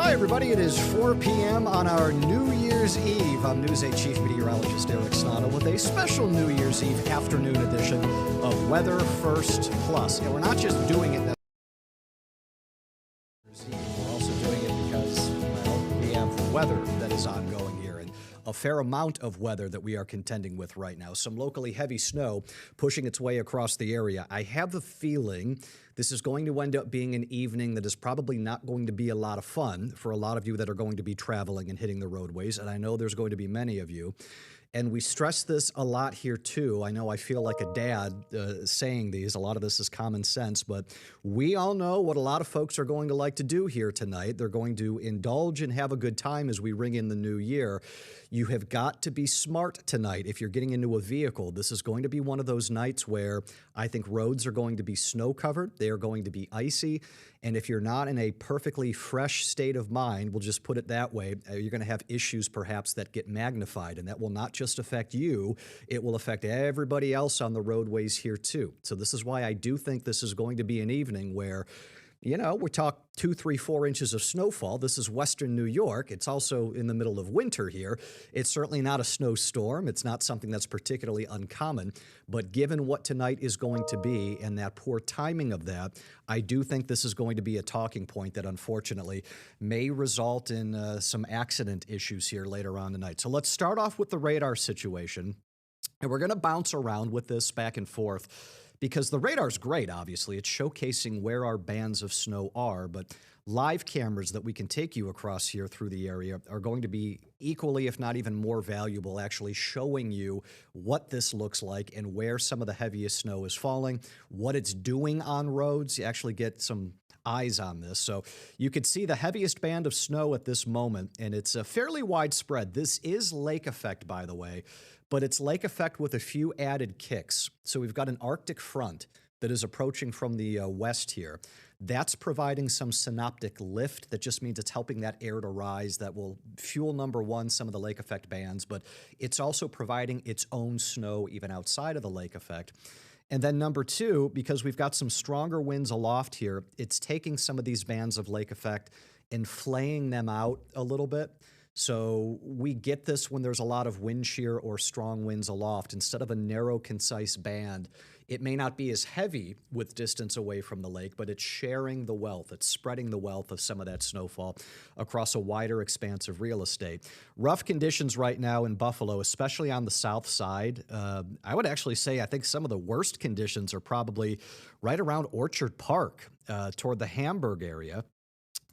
Hi, everybody. It is 4 p.m. on our New Year's Eve. I'm News 8 Chief Meteorologist Eric Snodel with a special New Year's Eve afternoon edition of Weather First Plus. And we're not just doing it we're also doing it because, well, we have weather that is ongoing here and a fair amount of weather that we are contending with right now. Some locally heavy snow pushing its way across the area. I have the feeling this is going to end up being an evening that is probably not going to be a lot of fun for a lot of you that are going to be traveling and hitting the roadways, and I know there's going to be many of you. And we stress this a lot here, too. I know I feel like a dad saying these. A lot of this is common sense, but we all know what a lot of folks are going to like to do here tonight. They're going to indulge and have a good time as we ring in the new year. You have got to be smart tonight if you're getting into a vehicle. This is going to be one of those nights where I think roads are going to be snow-covered. They are going to be icy. And if you're not in a perfectly fresh state of mind, we'll just put it that way, you're going to have issues perhaps that get magnified. And that will not just affect you, it will affect everybody else on the roadways here too. So this is why I do think this is going to be an evening where, you know, we talk 2, 3, 4 inches of snowfall. This is Western New York. It's also in the middle of winter here. It's certainly not a snowstorm. It's not something that's particularly uncommon. But given what tonight is going to be and that poor timing of that, I do think this is going to be a talking point that unfortunately may result in some accident issues here later on tonight. So let's start off with the radar situation. And we're going to bounce around with this back and forth because the radar's great, obviously. It's showcasing where our bands of snow are, but live cameras that we can take you across here through the area are going to be equally, if not even more valuable, actually showing you what this looks like and where some of the heaviest snow is falling, what it's doing on roads. You actually get some eyes on this. So you could see the heaviest band of snow at this moment, and it's fairly widespread. This is lake effect, by the way, but it's lake effect with a few added kicks. So we've got an Arctic front that is approaching from the west here. That's providing some synoptic lift. That just means it's helping that air to rise. That will fuel, number one, some of the lake effect bands, but it's also providing its own snow even outside of the lake effect. And then number two, because we've got some stronger winds aloft here, it's taking some of these bands of lake effect and flaying them out a little bit. So we get this when there's a lot of wind shear or strong winds aloft. Instead of a narrow, concise band, it may not be as heavy with distance away from the lake, but it's sharing the wealth. It's spreading the wealth of some of that snowfall across a wider expanse of real estate. Rough conditions right now in Buffalo, especially on the south side. I would actually say I think some of the worst conditions are probably right around Orchard Park toward the Hamburg area.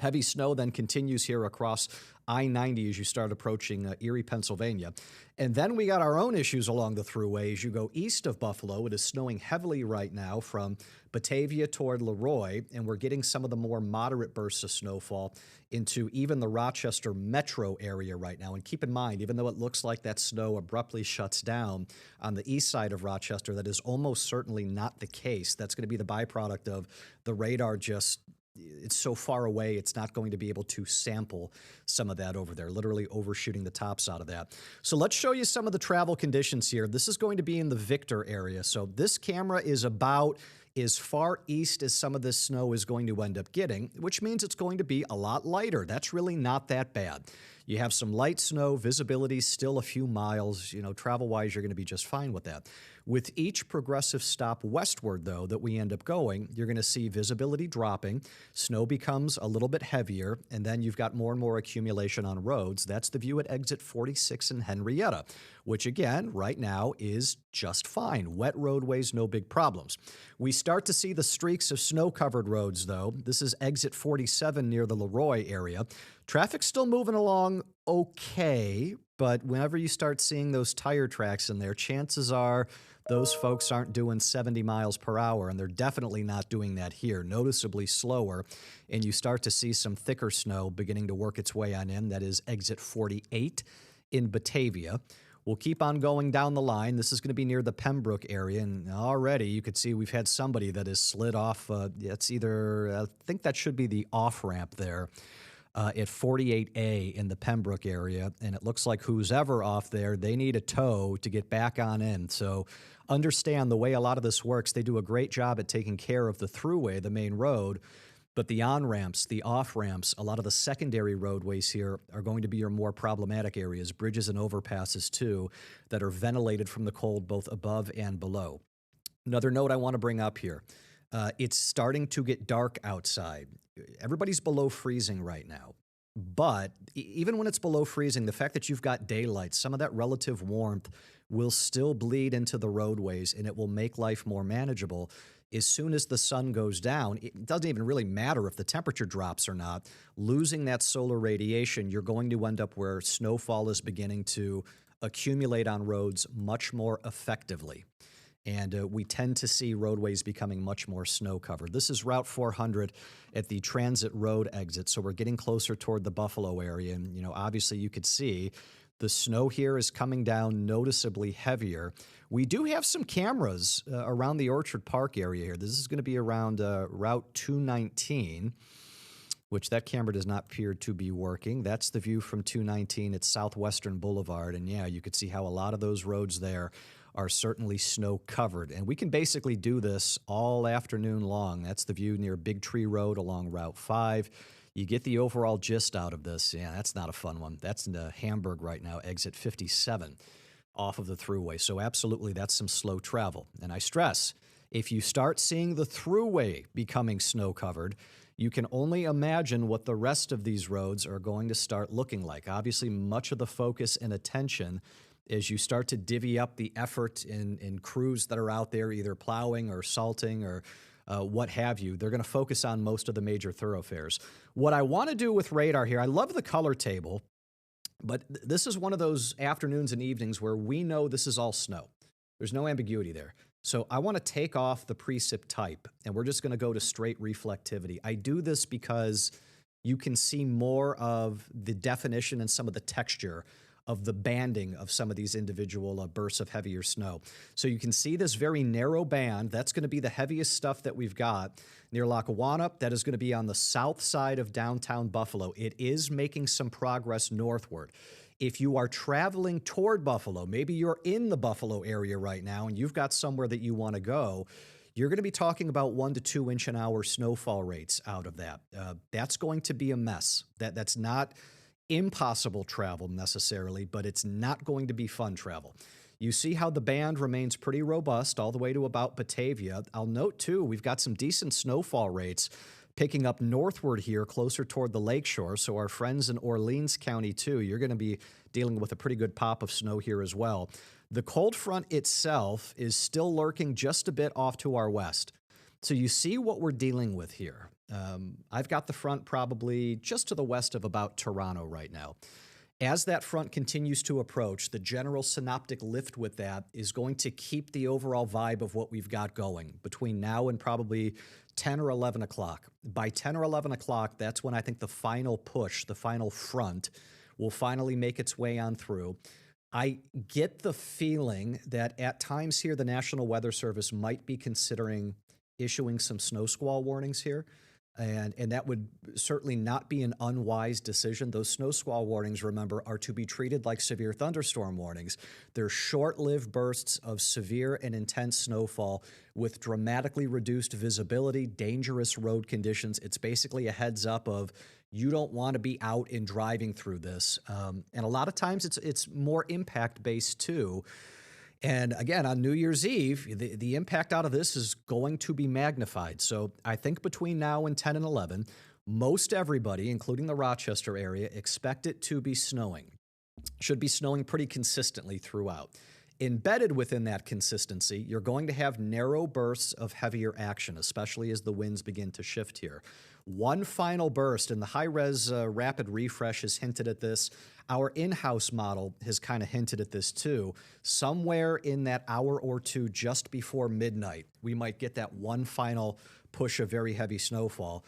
Heavy snow then continues here across I-90 as you start approaching Erie, Pennsylvania. And then we got our own issues along the thruway. As you go east of Buffalo, it is snowing heavily right now from Batavia toward Leroy, and we're getting some of the more moderate bursts of snowfall into even the Rochester metro area right now. And keep in mind, even though it looks like that snow abruptly shuts down on the east side of Rochester, that is almost certainly not the case. That's going to be the byproduct of the radar just it's so far away, it's not going to be able to sample some of that over there, literally overshooting the tops out of that. So let's show you some of the travel conditions here. This is going to be in the Victor area. So this camera is about as far east as some of this snow is going to end up getting, which means it's going to be a lot lighter. That's really not that bad. You have some light snow, visibility still a few miles. You know, travel-wise, you're going to be just fine with that. With each progressive stop westward, though, that we end up going, you're going to see visibility dropping, snow becomes a little bit heavier, and then you've got more and more accumulation on roads. That's the view at exit 46 in Henrietta, which, again, right now is just fine. Wet roadways, no big problems. We start to see the streaks of snow-covered roads, though. This is exit 47 near the Leroy area. Traffic's still moving along okay, but whenever you start seeing those tire tracks in there, chances are those folks aren't doing 70 miles per hour, and they're definitely not doing that here, noticeably slower. And you start to see some thicker snow beginning to work its way on in. That is exit 48 in Batavia. We'll keep on going down the line. This is going to be near the Pembroke area, and already you could see we've had somebody that has slid off. It's either, I think that should be the off-ramp there. At 48A in the Pembroke area, and it looks like who's ever off there, they need a tow to get back on in. So understand the way a lot of this works, they do a great job at taking care of the thruway, the main road, But the on-ramps, the off-ramps, a lot of the secondary roadways here are going to be your more problematic areas, bridges and overpasses too, that are ventilated from the cold both above and below. Another note I want to bring up here. It's starting to get dark outside. Everybody's below freezing right now. But even when it's below freezing, the fact that you've got daylight, some of that relative warmth will still bleed into the roadways and it will make life more manageable. As soon as the sun goes down, it doesn't even really matter if the temperature drops or not. Losing that solar radiation, you're going to end up where snowfall is beginning to accumulate on roads much more effectively. And we tend to see roadways becoming much more snow covered. This is Route 400 at the Transit Road exit, so we're getting closer toward the Buffalo area. And, obviously you could see the snow here is coming down noticeably heavier. We do have some cameras around the Orchard Park area here. This is going to be around Route 219, which that camera does not appear to be working. That's the view from 219 at Southwestern Boulevard. And yeah, you could see how a lot of those roads there are certainly snow covered. And we can basically do this all afternoon long. That's the view near Big Tree Road along Route 5. You get the overall gist out of this. Yeah, that's not a fun one. That's into Hamburg right now, exit 57 off of the thruway. So absolutely, that's some slow travel. And I stress, if you start seeing the thruway becoming snow covered, you can only imagine what the rest of these roads are going to start looking like. Obviously, much of the focus and attention as you start to divvy up the effort in crews that are out there, either plowing or salting or what have you, they're going to focus on most of the major thoroughfares. What I want to do with radar here, I love the color table, but this is one of those afternoons and evenings where we know this is all snow. There's no ambiguity there. So I want to take off the precip type, and we're just going to go to straight reflectivity. I do this because you can see more of the definition and some of the texture of the banding of some of these individual bursts of heavier snow. So you can see this very narrow band. That's going to be the heaviest stuff that we've got near Lackawanna. That is going to be on the south side of downtown Buffalo. It is making some progress northward. If you are traveling toward Buffalo, maybe you're in the Buffalo area right now and you've got somewhere that you want to go, you're going to be talking about 1 to 2 inch an hour snowfall rates out of that. That's going to be a mess. That's not impossible travel necessarily, but it's not going to be fun travel. You see how the band remains pretty robust all the way to about Batavia. I'll note, too, we've got some decent snowfall rates picking up northward here, closer toward the lakeshore. So our friends in Orleans County, too, you're going to be dealing with a pretty good pop of snow here as well. The cold front itself is still lurking just a bit off to our west. So you see what we're dealing with here. I've got the front probably just to the west of about Toronto right now. As that front continues to approach, the general synoptic lift with that is going to keep the overall vibe of what we've got going between now and probably 10 or 11 o'clock. By 10 or 11 o'clock, that's when I think the final push, the final front, will finally make its way on through. I get the feeling that at times here, the National Weather Service might be considering issuing some snow squall warnings here. And that would certainly not be an unwise decision. Those snow squall warnings, remember, are to be treated like severe thunderstorm warnings. They're short-lived bursts of severe and intense snowfall with dramatically reduced visibility, dangerous road conditions. It's basically a heads up of you don't want to be out and driving through this. And a lot of times it's more impact-based too. And again, on New Year's Eve, the impact out of this is going to be magnified. So I think between now and 10 and 11, most everybody, including the Rochester area, expect it to be snowing. Should be snowing pretty consistently throughout. Embedded within that consistency, you're going to have narrow bursts of heavier action, especially as the winds begin to shift here. One final burst, and the high-res rapid refresh has hinted at this. Our in-house model has kind of hinted at this too. Somewhere in that hour or two just before midnight, we might get that one final push of very heavy snowfall,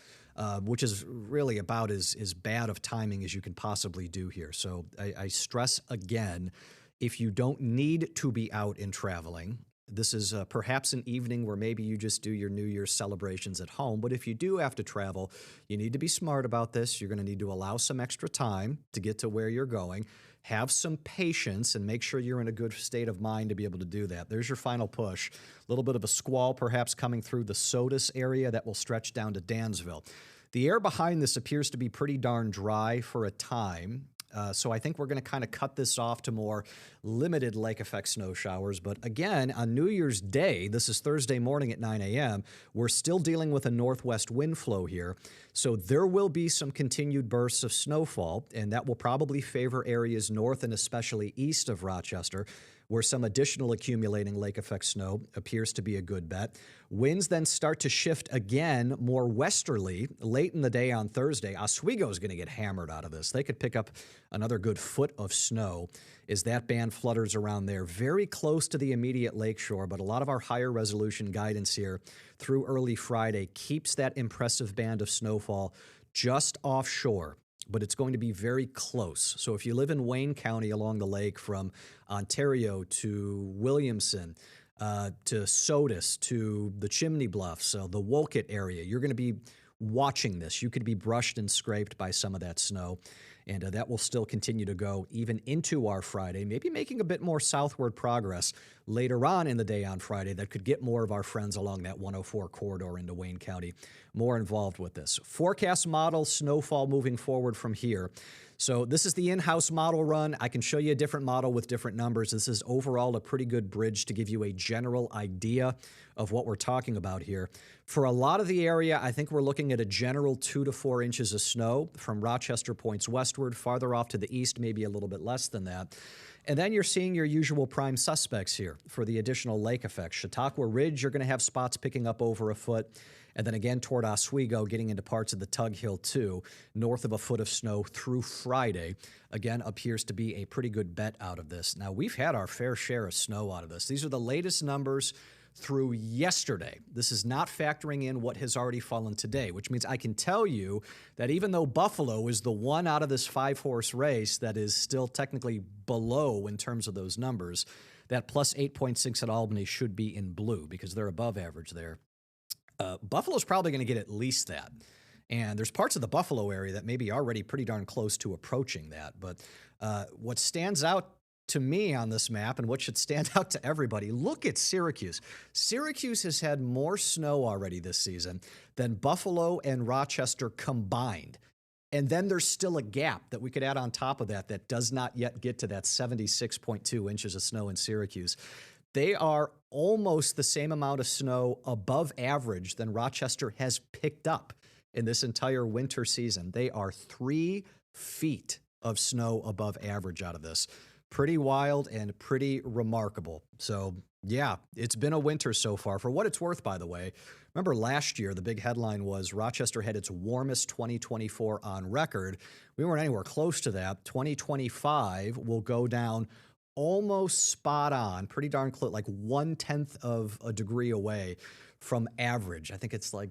which is really about as bad of timing as you can possibly do here. So I stress again, if you don't need to be out and traveling, this is perhaps an evening where maybe you just do your New Year's celebrations at home. But if you do have to travel, you need to be smart about this. You're going to need to allow some extra time to get to where you're going. Have some patience and make sure you're in a good state of mind to be able to do that. There's your final push. A little bit of a squall perhaps coming through the Sodus area that will stretch down to Dansville. The air behind this appears to be pretty darn dry for a time. So I think we're going to kind of cut this off to more limited lake effect snow showers. But again, on New Year's Day, this is Thursday morning at 9 a.m., we're still dealing with a northwest wind flow here. So there will be some continued bursts of snowfall, and that will probably favor areas north and especially east of Rochester, where some additional accumulating lake effect snow appears to be a good bet. Winds then start to shift again more westerly late in the day on Thursday. Oswego is going to get hammered out of this. They could pick up another good foot of snow as that band flutters around there, very close to the immediate lakeshore. But a lot of our higher resolution guidance here through early Friday keeps that impressive band of snowfall just offshore. But it's going to be very close. So if you live in Wayne County along the lake from Ontario to Williamson, to Sodus, to the Chimney Bluffs, so the Wolcott area, you're going to be watching this. You could be brushed and scraped by some of that snow. And that will still continue to go even into our Friday, maybe making a bit more southward progress later on in the day on Friday that could get more of our friends along that 104 corridor into Wayne County more involved with this. Forecast model, snowfall moving forward from here. So this is the in-house model run. I can show you a different model with different numbers. This is overall a pretty good bridge to give you a general idea of what we're talking about here. For a lot of the area, I think we're looking at a general 2 to 4 inches of snow from Rochester points westward, farther off to the east, maybe a little bit less than that. And then you're seeing your usual prime suspects here for the additional lake effects. Chautauqua Ridge, you're going to have spots picking up over a foot. And then again toward Oswego, getting into parts of the Tug Hill too, north of a foot of snow through Friday, again, appears to be a pretty good bet out of this. Now, we've had our fair share of snow out of this. These are the latest numbers through yesterday. This is not factoring in what has already fallen today, which means I can tell you that even though Buffalo is the one out of this 5-horse race that is still technically below in terms of those numbers, that plus 8.6 at Albany should be in blue because they're above average there. Buffalo's probably going to get at least that. And there's parts of the Buffalo area that may be already pretty darn close to approaching that. But what stands out to me on this map and what should stand out to everybody, look at Syracuse. Syracuse has had more snow already this season than Buffalo and Rochester combined. And then there's still a gap that we could add on top of that that does not yet get to that 76.2 inches of snow in Syracuse. They are almost the same amount of snow above average than Rochester has picked up in this entire winter season. They are 3 feet of snow above average out of this. Pretty wild and pretty remarkable. So, yeah, it's been a winter so far. For what it's worth, by the way, remember last year, the big headline was Rochester had its warmest 2024 on record. We weren't anywhere close to that. 2025 will go down almost spot on, pretty darn close, like 1/10 of a degree away from average. I think it's like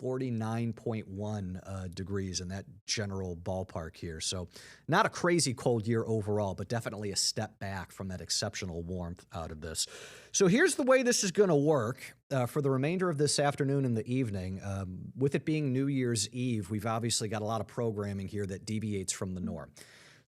49.1 degrees in that general ballpark here. So not a crazy cold year overall, but definitely a step back from that exceptional warmth out of this. So here's the way this is going to work for the remainder of this afternoon and the evening. With it being New Year's Eve, we've obviously got a lot of programming here that deviates from the norm.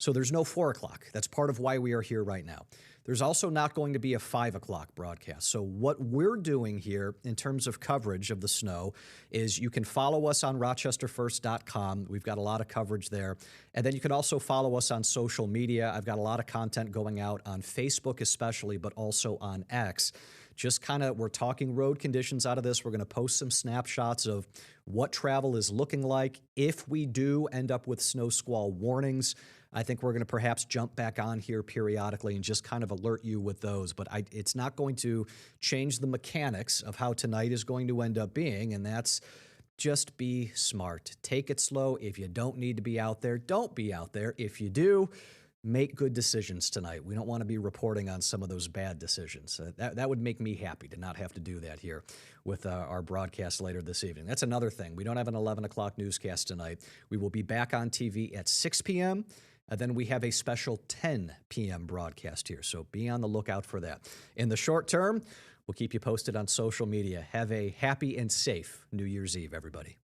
So there's no 4 o'clock. That's part of why we are here right now. There's also not going to be a 5 o'clock broadcast. So what we're doing here in terms of coverage of the snow is you can follow us on rochesterfirst.com. We've got a lot of coverage there. And then you can also follow us on social media. I've got a lot of content going out on Facebook especially, but also on X. Just kind of, we're talking road conditions out of this. We're going to post some snapshots of what travel is looking like. If we do end up with snow squall warnings, I think we're going to perhaps jump back on here periodically and just kind of alert you with those. But it's not going to change the mechanics of how tonight is going to end up being, and that's just be smart. Take it slow. If you don't need to be out there, don't be out there. If you do, make good decisions tonight. We don't want to be reporting on some of those bad decisions. That would make me happy to not have to do that here with our broadcast later this evening. That's another thing. We don't have an 11 o'clock newscast tonight. We will be back on TV at 6 p.m., and then we have a special 10 p.m. broadcast here, so be on the lookout for that. In the short term, we'll keep you posted on social media. Have a happy and safe New Year's Eve, everybody.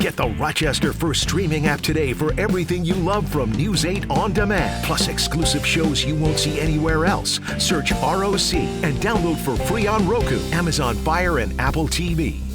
Get the Rochester First streaming app today for everything you love from News 8 On Demand, plus exclusive shows you won't see anywhere else. Search ROC and download for free on Roku, Amazon Fire, and Apple TV.